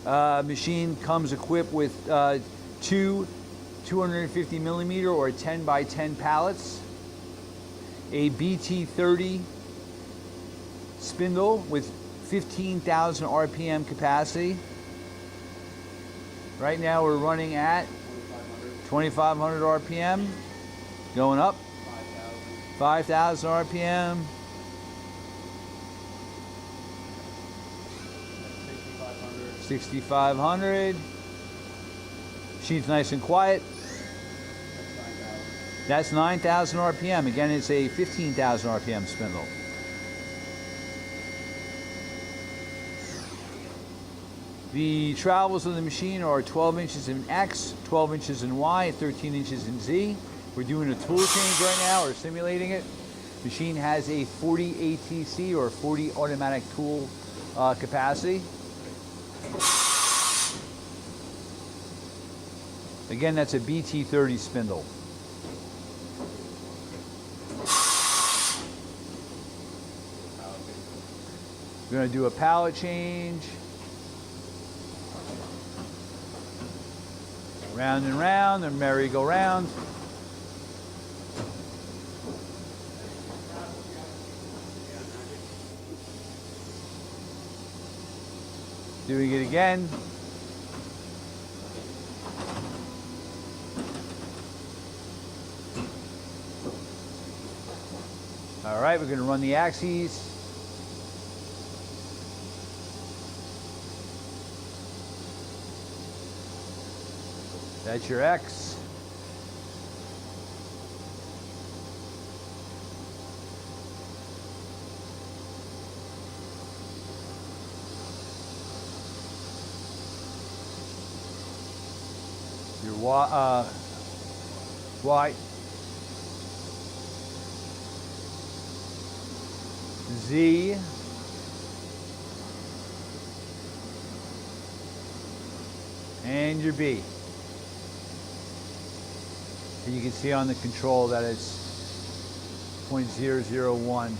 Machine comes equipped with two 250 millimeter or 10 by 10 pallets, a BT30 spindle with 15,000 RPM capacity. Right now we're running at 2,500 RPM, going up 5,000 RPM. 6,500. Machine's nice and quiet. That's 9,000 RPM. Again, it's a 15,000 RPM spindle. The travels of the machine are 12 inches in X, 12 inches in Y, 13 inches in Z. We're doing a tool change right now, or simulating it. Machine has a 40 ATC or 40 automatic tool capacity. Again, that's a BT30 spindle. We're going to do a pallet change. Round and round, and merry-go-round. Doing it again. All right, we're going to run the axes. That's your X. Your Y. Z. And your B. And you can see on the control that it's 0.001.